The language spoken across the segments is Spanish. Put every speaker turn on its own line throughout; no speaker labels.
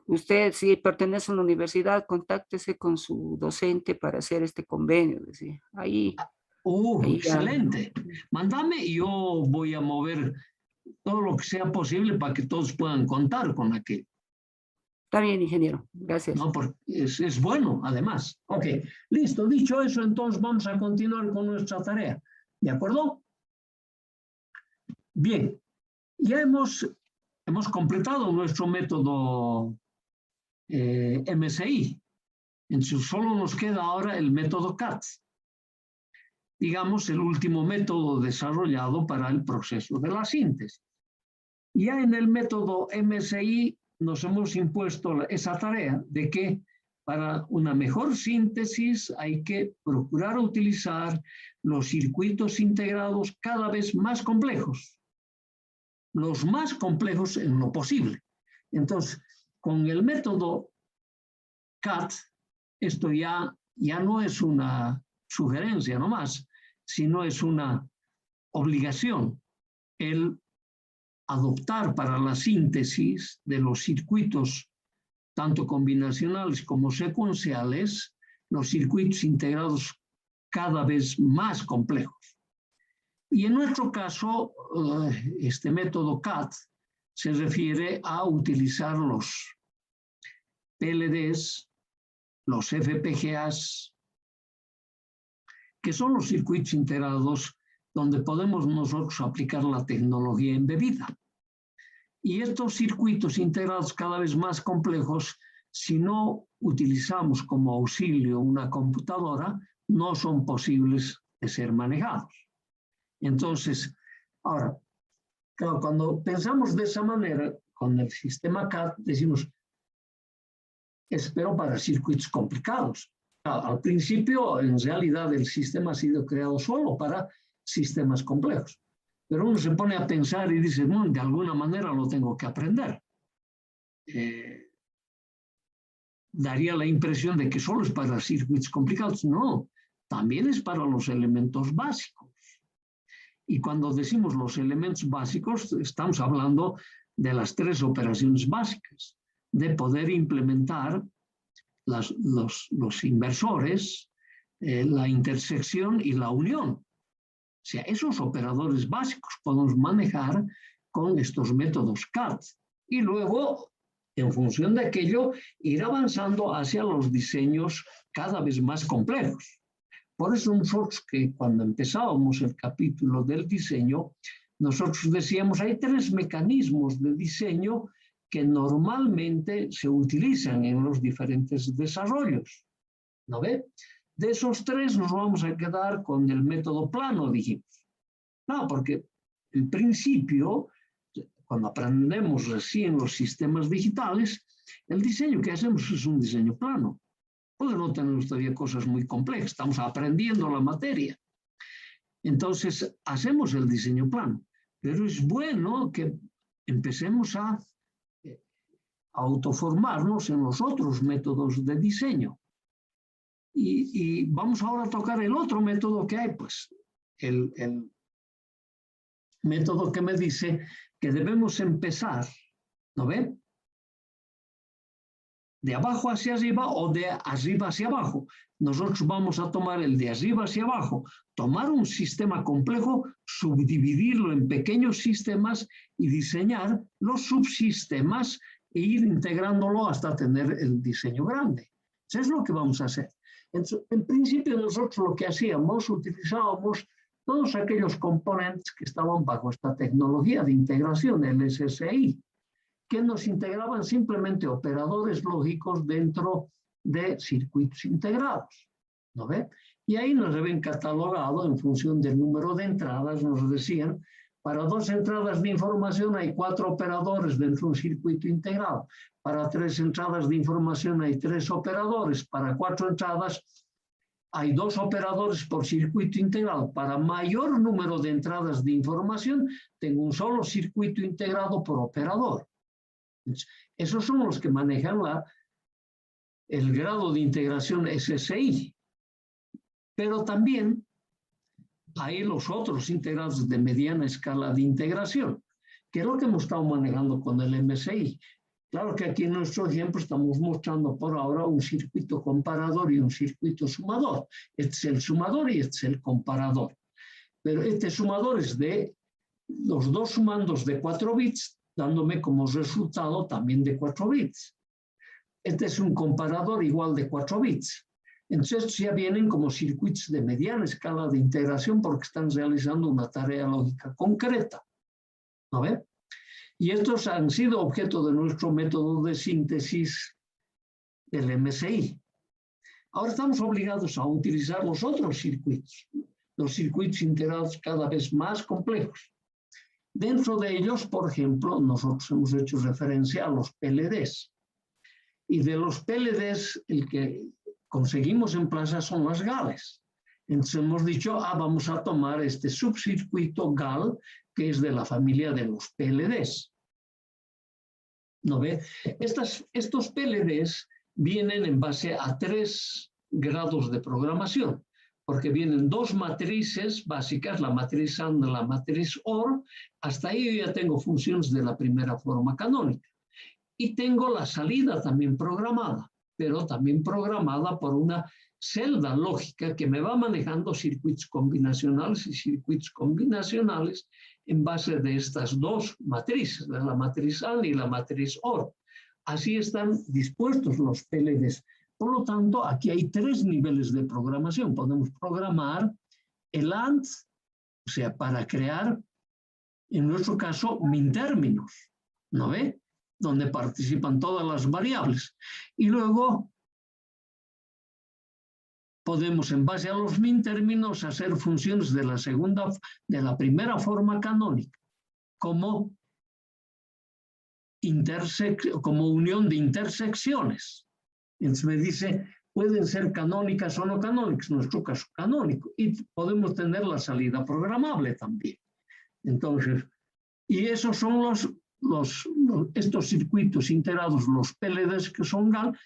Usted, si pertenece a una universidad, contáctese con su docente para hacer este convenio, decía. Ahí ya.
Excelente. Mándame y yo voy a mover todo lo que sea posible para que todos puedan contar con aquello.
Está bien, ingeniero. Gracias.
¿No? Porque es bueno, además. Ok, listo. Dicho eso, entonces vamos a continuar con nuestra tarea. ¿De acuerdo? Bien, ya hemos completado nuestro método MSI. Entonces, solo nos queda ahora el método CAT. Digamos, el último método desarrollado para el proceso de la síntesis. Ya en el método MSI nos hemos impuesto esa tarea de que para una mejor síntesis hay que procurar utilizar los circuitos integrados cada vez más complejos, los más complejos en lo posible. Entonces, con el método CAT, esto ya no es una sugerencia nomás, sino es una obligación el adoptar para la síntesis de los circuitos, tanto combinacionales como secuenciales, los circuitos integrados cada vez más complejos. Y en nuestro caso, este método CAT se refiere a utilizar los PLDs, los FPGAs, que son los circuitos integrados donde podemos nosotros aplicar la tecnología embebida. Y estos circuitos integrados cada vez más complejos, si no utilizamos como auxilio una computadora, no son posibles de ser manejados. Entonces, ahora, claro, cuando pensamos de esa manera, con el sistema CAD, decimos, espero para circuitos complicados. Al principio, en realidad, el sistema ha sido creado solo para sistemas complejos. Pero uno se pone a pensar y dice, no, de alguna manera lo tengo que aprender. Daría la impresión de que solo es para circuitos complicados. No, también es para los elementos básicos. Y cuando decimos los elementos básicos, estamos hablando de las tres operaciones básicas, de poder implementar los inversores, la intersección y la unión. O sea, esos operadores básicos podemos manejar con estos métodos CAD. Y luego, en función de aquello, ir avanzando hacia los diseños cada vez más complejos. Por eso nosotros que cuando empezábamos el capítulo del diseño, nosotros decíamos, hay tres mecanismos de diseño que normalmente se utilizan en los diferentes desarrollos. ¿No ve? De esos tres nos vamos a quedar con el método plano, dijimos. No, porque en principio, cuando aprendemos recién los sistemas digitales, el diseño que hacemos es un diseño plano. Porque no tenemos todavía cosas muy complejas, estamos aprendiendo la materia. Entonces, hacemos el diseño plano. Pero es bueno que empecemos a autoformarnos en los otros métodos de diseño. Y vamos ahora a tocar el otro método que hay, pues, el método que me dice que debemos empezar, ¿no ven? De abajo hacia arriba o de arriba hacia abajo. Nosotros vamos a tomar el de arriba hacia abajo, tomar un sistema complejo, subdividirlo en pequeños sistemas y diseñar los subsistemas e ir integrándolo hasta tener el diseño grande. Eso es lo que vamos a hacer. Entonces, en principio nosotros lo que hacíamos, utilizábamos todos aquellos componentes que estaban bajo esta tecnología de integración, el SSI, que nos integraban simplemente operadores lógicos dentro de circuitos integrados, ¿no ve? Y ahí nos habían catalogado en función del número de entradas, nos decían, para 2 entradas de información hay 4 operadores dentro de un circuito integrado, para 3 entradas de información hay 3 operadores, para 4 entradas hay 2 operadores por circuito integrado. Para mayor número de entradas de información, tengo un solo circuito integrado por operador. Esos son los que manejan el grado de integración SSI. Pero también hay los otros integrados de mediana escala de integración, que es lo que hemos estado manejando con el MSI. Claro que aquí en nuestro ejemplo estamos mostrando por ahora un circuito comparador y un circuito sumador. Este es el sumador y este es el comparador. Pero este sumador es de los dos sumandos de 4 bits, dándome como resultado también de 4 bits. Este es un comparador igual de 4 bits. Entonces ya vienen como circuitos de mediana escala de integración porque están realizando una tarea lógica concreta. ¿No ve? Y estos han sido objeto de nuestro método de síntesis del MSI. Ahora estamos obligados a utilizar los otros circuitos, los circuitos integrados cada vez más complejos. Dentro de ellos, por ejemplo, nosotros hemos hecho referencia a los PLDs. Y de los PLDs, el que conseguimos en plaza son las GALs. Entonces hemos dicho, vamos a tomar este subcircuito GAL, que es de la familia de los PLDs. ¿No ve? Estos PLDs vienen en base a 3 grados de programación, porque vienen 2 matrices básicas, la matriz AND y la matriz OR. Hasta ahí yo ya tengo funciones de la primera forma canónica. Y tengo la salida también programada, pero también programada por una celda lógica que me va manejando circuitos combinacionales y circuitos combinacionales en base de estas 2 matrices, de la matriz AND y la matriz OR. Así están dispuestos los PLDs. Por lo tanto, aquí hay 3 niveles de programación. Podemos programar el AND, o sea, para crear, en nuestro caso, min-términos, ¿no ve? Donde participan todas las variables. Y luego podemos, en base a los min-términos, hacer funciones de la primera forma canónica, como unión de intersecciones. Entonces me dice, pueden ser canónicas o no canónicas, en nuestro caso canónico, y podemos tener la salida programable también. Entonces, y esos son estos circuitos integrados, los PLDs que son GAL,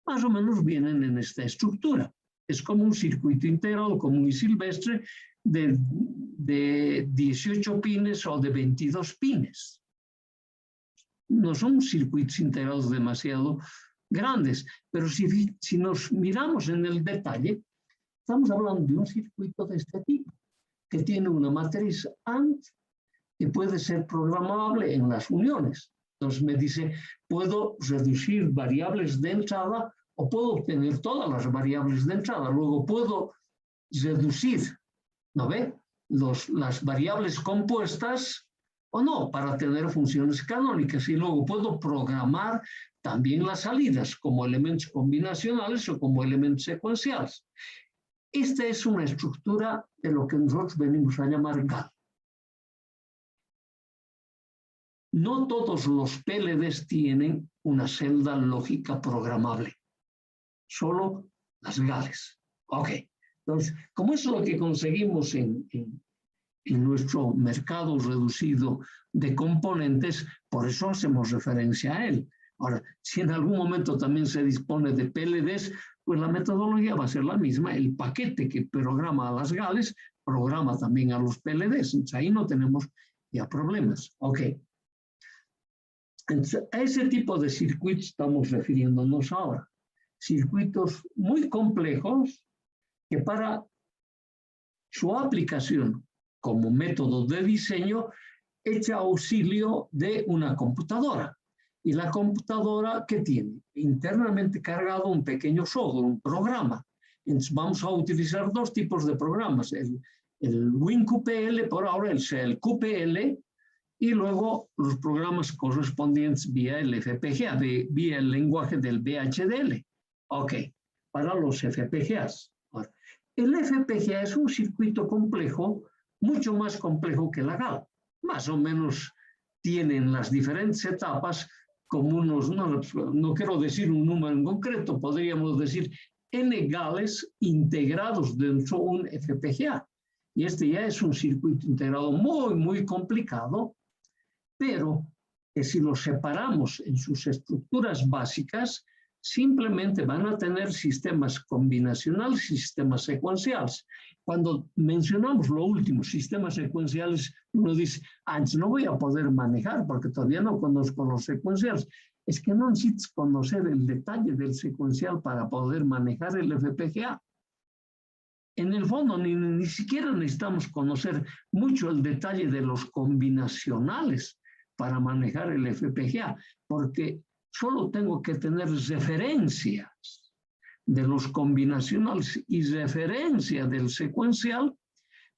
más o menos vienen en esta estructura. Es como un circuito integrado común y silvestre de 18 pines o de 22 pines. No son circuitos integrados demasiado grandes, pero si nos miramos en el detalle, estamos hablando de un circuito de este tipo, que tiene una matriz AND que puede ser programable en las uniones. Entonces me dice, puedo reducir variables de entrada o puedo obtener todas las variables de entrada. Luego puedo reducir, ¿no ve? Las variables compuestas o no, para tener funciones canónicas. Y luego puedo programar también las salidas como elementos combinacionales o como elementos secuenciales. Esta es una estructura de lo que nosotros venimos a llamar GAL. No todos los PLDs tienen una celda lógica programable, solo las GALs. Ok, entonces, como eso es lo que conseguimos en nuestro mercado reducido de componentes, por eso hacemos referencia a él. Ahora, si en algún momento también se dispone de PLDs, pues la metodología va a ser la misma. El paquete que programa a las GALs programa también a los PLDs. Entonces, ahí no tenemos ya problemas. Ok. Entonces, a ese tipo de circuitos estamos refiriéndonos ahora. Circuitos muy complejos que para su aplicación como método de diseño echa auxilio de una computadora. Y la computadora, ¿qué tiene? Internamente cargado un pequeño software, un programa. Entonces vamos a utilizar 2 tipos de programas. El WinQPL, por ahora el QPL, y luego los programas correspondientes vía el FPGA, vía el lenguaje del VHDL. Ok, para los FPGAs. Ahora, el FPGA es un circuito complejo, mucho más complejo que la GAL. Más o menos tienen las diferentes etapas como unos, no quiero decir un número en concreto, podríamos decir N GALs integrados dentro de un FPGA. Y este ya es un circuito integrado muy, muy complicado, pero que si los separamos en sus estructuras básicas, simplemente van a tener sistemas combinacionales y sistemas secuenciales. Cuando mencionamos lo último, sistemas secuenciales, uno dice, antes no voy a poder manejar porque todavía no conozco los secuenciales. es que no necesitas conocer el detalle del secuencial para poder manejar el FPGA. En el fondo, ni siquiera necesitamos conocer mucho el detalle de los combinacionales para manejar el FPGA, porque solo tengo que tener referencias de los combinacionales y referencia del secuencial,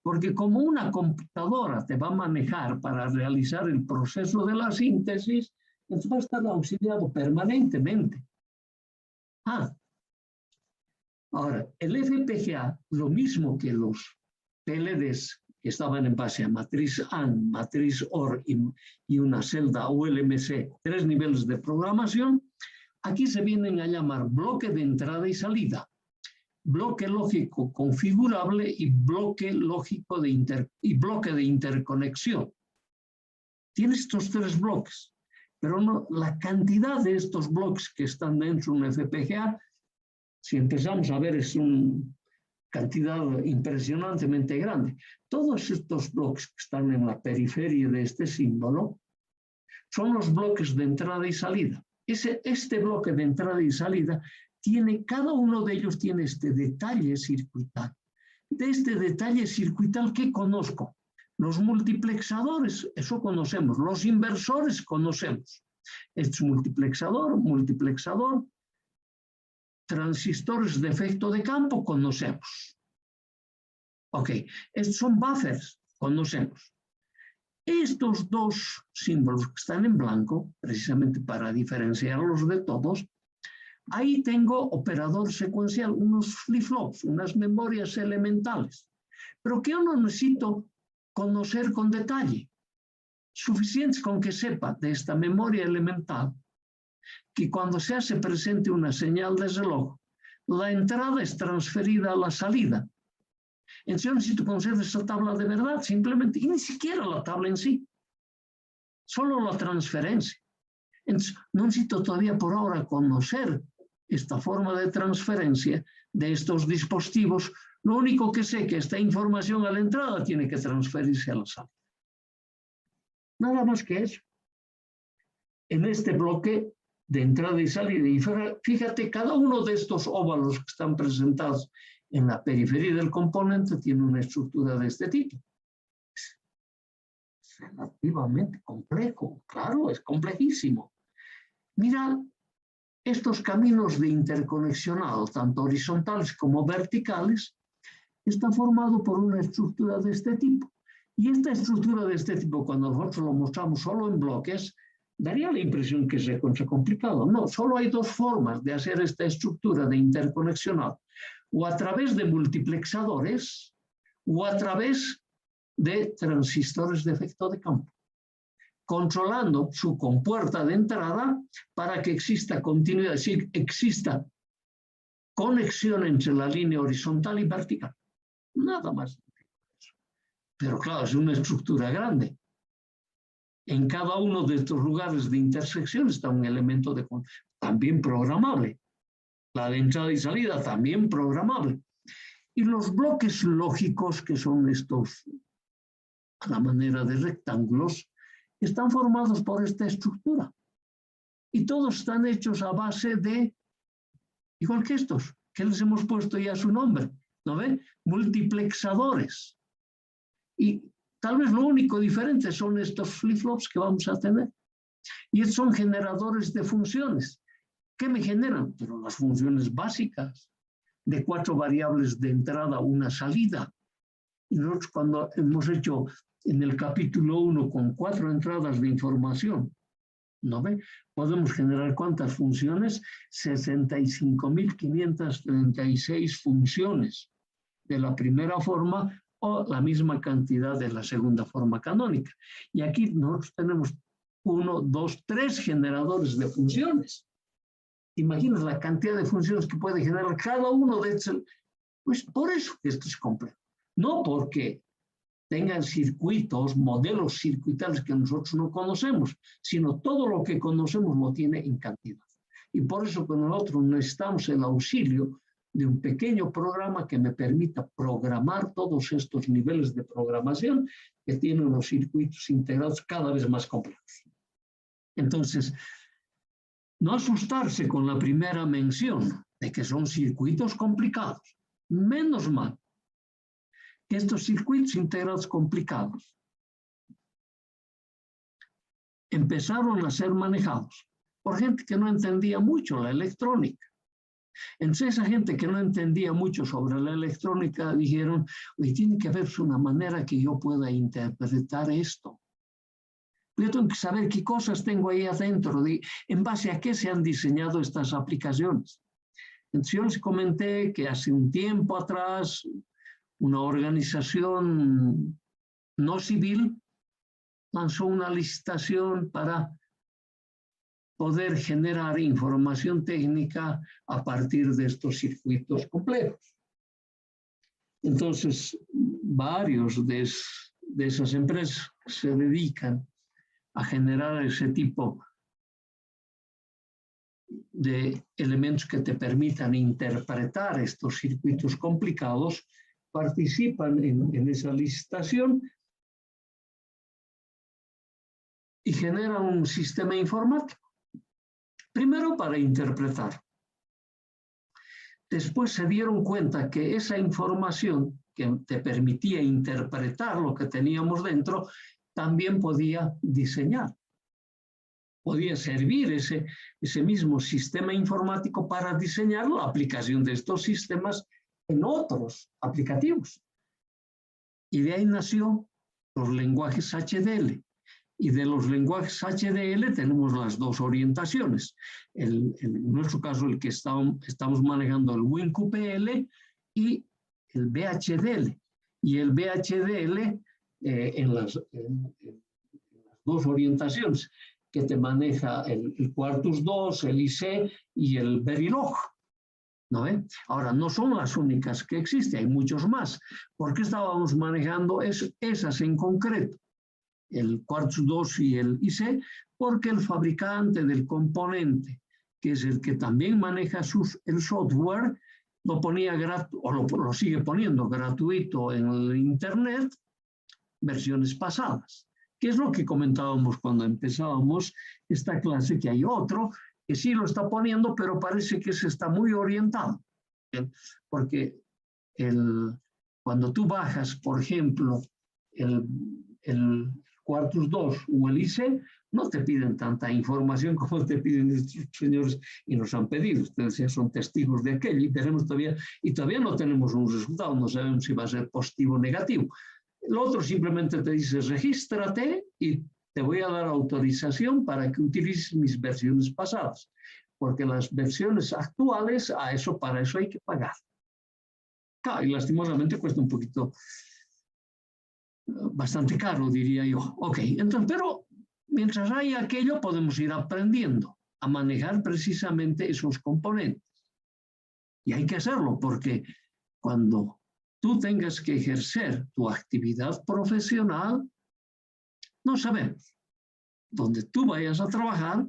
porque como una computadora te va a manejar para realizar el proceso de la síntesis, entonces va a estar auxiliado permanentemente. Ahora, el FPGA, lo mismo que los PLDs que estaban en base a matriz AND, matriz OR y una celda ULMC, 3 niveles de programación, aquí se vienen a llamar bloque de entrada y salida, bloque lógico configurable y bloque lógico bloque de interconexión. Tiene estos 3 bloques, pero no, la cantidad de estos bloques que están dentro de un FPGA, si empezamos a ver, es una cantidad impresionantemente grande. Todos estos bloques que están en la periferia de este símbolo son los bloques de entrada y salida. Este bloque de entrada y salida cada uno de ellos tiene este detalle circuital. De este detalle circuital, ¿qué conozco? Los multiplexadores, eso conocemos. Los inversores conocemos. Este es multiplexador. Transistores de efecto de campo, conocemos. Ok, estos son buffers, conocemos. Estos 2 símbolos que están en blanco, precisamente para diferenciarlos de todos, ahí tengo operador secuencial, unos flip-flops, unas memorias elementales, pero que yo no necesito conocer con detalle. Suficiente con que sepa de esta memoria elemental que cuando se hace presente una señal de reloj, la entrada es transferida a la salida. Entonces yo necesito conocer esa tabla de verdad, simplemente, y ni siquiera la tabla en sí, solo la transferencia. Entonces no necesito todavía por ahora conocer esta forma de transferencia de estos dispositivos. Lo único que sé es que esta información a la entrada tiene que transferirse a la salida. Nada más que eso. En este bloque de entrada y salida, y fíjate, cada uno de estos óvalos que están presentados en la periferia del componente tiene una estructura de este tipo. Es relativamente complejo, claro, es complejísimo. Mira, estos caminos de interconexionado, tanto horizontales como verticales, está formado por una estructura de este tipo. Y esta estructura de este tipo, cuando nosotros lo mostramos solo en bloques, daría la impresión que es recontra complicado. No, solo hay 2 formas de hacer esta estructura de interconexionado. O a través de multiplexadores, o a través de transistores de efecto de campo, controlando su compuerta de entrada para que exista continuidad, es decir, exista conexión entre la línea horizontal y vertical. Nada más. Pero claro, es una estructura grande. En cada uno de estos lugares de intersección está un elemento también programable. La de entrada y salida también programable. Y los bloques lógicos, que son estos a la manera de rectángulos, están formados por esta estructura. Y todos están hechos a base de, igual que estos, que les hemos puesto ya su nombre, ¿no ven? Multiplexadores. Y tal vez lo único diferente son estos flip-flops que vamos a tener. Y estos son generadores de funciones. ¿Qué me generan? Pero las funciones básicas de 4 variables de entrada, una salida. Y nosotros cuando hemos hecho en el capítulo 1 con 4 entradas de información, ¿no ve? Podemos generar ¿cuántas funciones? 65.536 funciones de la primera forma o la misma cantidad de la segunda forma canónica. Y aquí nosotros tenemos 1, 2, 3 generadores de funciones. Imaginas la cantidad de funciones que puede generar cada uno de estos. Pues por eso esto es complejo. No porque tengan circuitos, modelos circuitales que nosotros no conocemos, sino todo lo que conocemos lo tiene en cantidad. Y por eso que nosotros necesitamos el auxilio de un pequeño programa que me permita programar todos estos niveles de programación que tienen los circuitos integrados cada vez más complejos. Entonces, No asustarse con la primera mención de que son circuitos complicados. Menos mal que estos circuitos integrados complicados empezaron a ser manejados por gente que no entendía mucho la electrónica. Entonces esa gente que no entendía mucho sobre la electrónica dijeron, oye, tiene que haber una manera que yo pueda interpretar esto. Yo tengo que saber qué cosas tengo ahí adentro, en base a qué se han diseñado estas aplicaciones. Entonces yo les comenté que hace un tiempo atrás una organización no civil lanzó una licitación para poder generar información técnica a partir de estos circuitos complejos. Entonces, varios de esas empresas se dedican a generar ese tipo de elementos que te permitan interpretar estos circuitos complicados, participan en esa licitación y generan un sistema informático. Primero para interpretar. Después se dieron cuenta que esa información que te permitía interpretar lo que teníamos dentro, también podía diseñar. Podía servir ese mismo sistema informático para diseñar la aplicación de estos sistemas en otros aplicativos. Y de ahí nació los lenguajes HDL. Y de los lenguajes HDL tenemos las dos orientaciones. En nuestro caso, el que estamos manejando el WinQPL y el VHDL. Y el VHDL en las dos orientaciones, que te maneja el Quartus 2, el IC y el Verilog. ¿No ve? Ahora, no son las únicas que existen, hay muchos más. ¿Por qué estábamos manejando esas en concreto? El Quartus 2 y el IC, porque el fabricante del componente, que es el que también maneja el software, lo ponía o lo sigue poniendo gratuito en el Internet, versiones pasadas. ¿Qué es lo que comentábamos cuando empezábamos esta clase? Que hay otro que sí lo está poniendo, pero parece que se está muy orientado. Porque cuando tú bajas, por ejemplo, el Quartus 2 o el IC, no te piden tanta información como te piden estos señores y nos han pedido. Ustedes ya son testigos de aquello y todavía no tenemos un resultado, no sabemos si va a ser positivo o negativo. El otro simplemente te dice, regístrate y te voy a dar autorización para que utilices mis versiones pasadas, porque las versiones actuales, para eso hay que pagar. Claro, y lastimosamente cuesta un poquito, bastante caro, diría yo. Ok, entonces, pero mientras hay aquello, podemos ir aprendiendo a manejar precisamente esos componentes. Y hay que hacerlo, porque cuando tú tengas que ejercer tu actividad profesional, no sabemos dónde tú vayas a trabajar,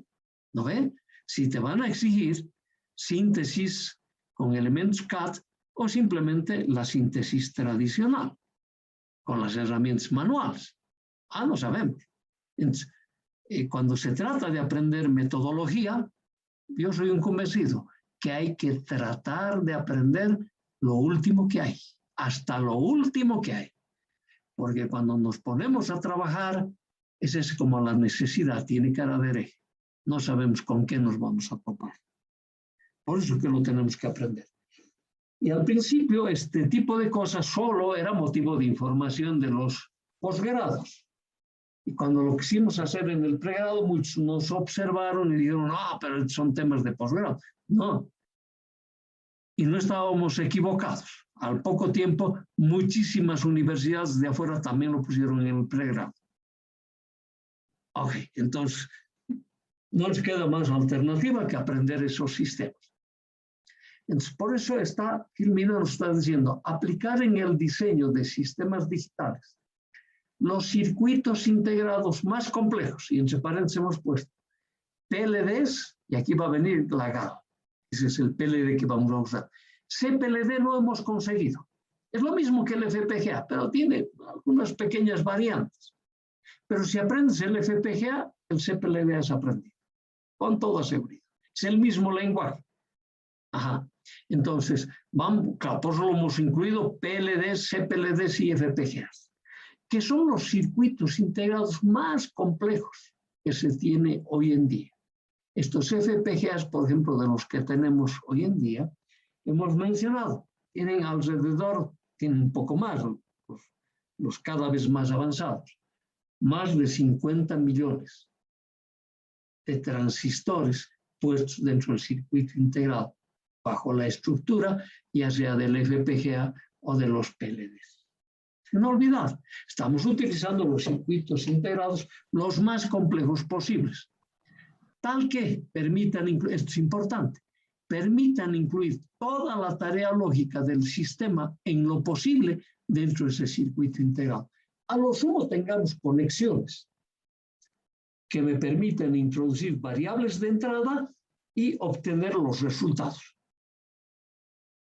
¿no ve? Si te van a exigir síntesis con elementos CAD o simplemente la síntesis tradicional, con las herramientas manuales. No sabemos. Entonces, cuando se trata de aprender metodología, yo soy un convencido que hay que tratar de aprender lo último que hay, hasta lo último que hay. Porque cuando nos ponemos a trabajar, esa es como la necesidad, tiene cara de hereje. No sabemos con qué nos vamos a topar. Por eso que lo tenemos que aprender. Y al principio este tipo de cosas solo era motivo de información de los posgrados. Y cuando lo quisimos hacer en el pregrado, muchos nos observaron y dijeron, no, pero son temas de posgrado. No. Y no estábamos equivocados. Al poco tiempo, muchísimas universidades de afuera también lo pusieron en el pregrado. Ok, entonces no les queda más alternativa que aprender esos sistemas. Entonces, por eso Filomena nos está diciendo, aplicar en el diseño de sistemas digitales los circuitos integrados más complejos, y entre paréntesis hemos puesto PLDs, y aquí va a venir la GAL. Ese es el PLD que vamos a usar. CPLD lo hemos conseguido. Es lo mismo que el FPGA, pero tiene algunas pequeñas variantes. Pero si aprendes el FPGA, el CPLD has aprendido, con toda seguridad. Es el mismo lenguaje. Ajá. Entonces, vamos, claro, por eso lo hemos incluido PLDs, CPLDs y FPGAs, que son los circuitos integrados más complejos que se tiene hoy en día. Estos FPGAs, por ejemplo, de los que tenemos hoy en día, hemos mencionado, tienen alrededor, tienen un poco más, los cada vez más avanzados, más de 50 millones de transistores puestos dentro del circuito integrado, bajo la estructura, ya sea del FPGA o de los PLDs. No olvidar, estamos utilizando los circuitos integrados los más complejos posibles, tal que permitan, esto es importante, permitan incluir toda la tarea lógica del sistema en lo posible dentro de ese circuito integrado. A lo sumo tengamos conexiones que me permiten introducir variables de entrada y obtener los resultados.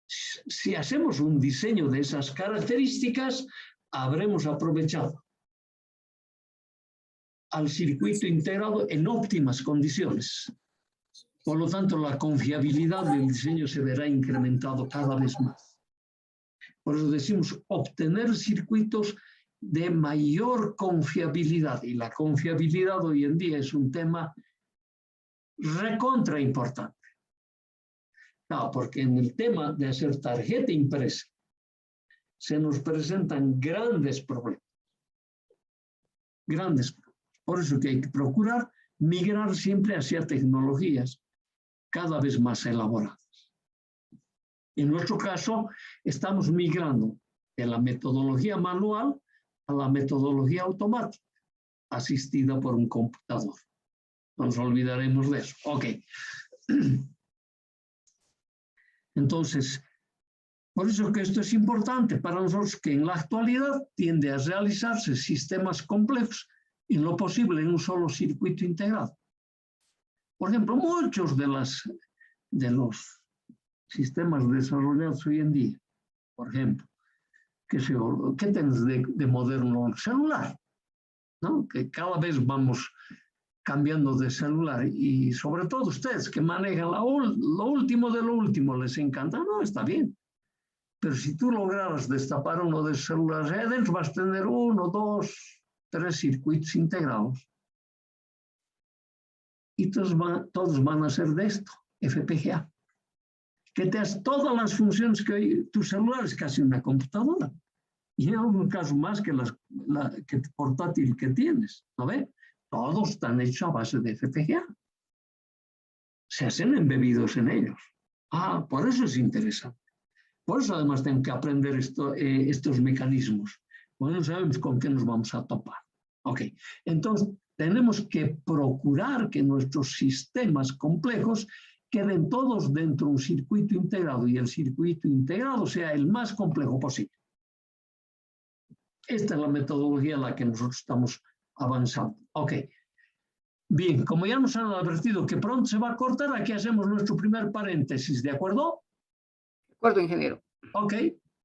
Si hacemos un diseño de esas características, habremos aprovechado al circuito integrado en óptimas condiciones. Por lo tanto, la confiabilidad del diseño se verá incrementado cada vez más. Por eso decimos obtener circuitos de mayor confiabilidad. Y la confiabilidad hoy en día es un tema recontra importante. Claro, porque en el tema de hacer tarjeta impresa se nos presentan grandes problemas. Grandes problemas. Por eso que hay que procurar migrar siempre hacia tecnologías cada vez más elaboradas. En nuestro caso, estamos migrando de la metodología manual a la metodología automática, asistida por un computador. No nos olvidaremos de eso. Ok. Entonces, por eso que esto es importante para nosotros, que en la actualidad tiende a realizarse sistemas complejos en lo posible en un solo circuito integrado. Por ejemplo, muchos de los sistemas desarrollados hoy en día, por ejemplo, ¿qué tenemos de moderno? El celular, ¿no? Que cada vez vamos cambiando de celular y sobre todo ustedes que manejan lo último de lo último, les encanta, no, está bien. Pero si tú lograras destapar uno de esos celulares, adentro vas a tener 1, 2, 3 circuitos integrados. Y todos van a ser de esto, FPGA. Que te hace todas las funciones que hoy tu celular es casi una computadora. Y en algún caso más que que portátil que tienes, ¿no ves? Todos están hechos a base de FPGA. Se hacen embebidos en ellos. Ah, por eso es interesante. Por eso además tengo que aprender estos mecanismos. Bueno, no sabemos con qué nos vamos a topar. Ok, entonces tenemos que procurar que nuestros sistemas complejos queden todos dentro de un circuito integrado y el circuito integrado sea el más complejo posible. Esta es la metodología en la que nosotros estamos avanzando. Ok. Bien, como ya nos han advertido que pronto se va a cortar, aquí hacemos nuestro primer paréntesis, ¿de acuerdo?
De acuerdo, ingeniero.
Ok.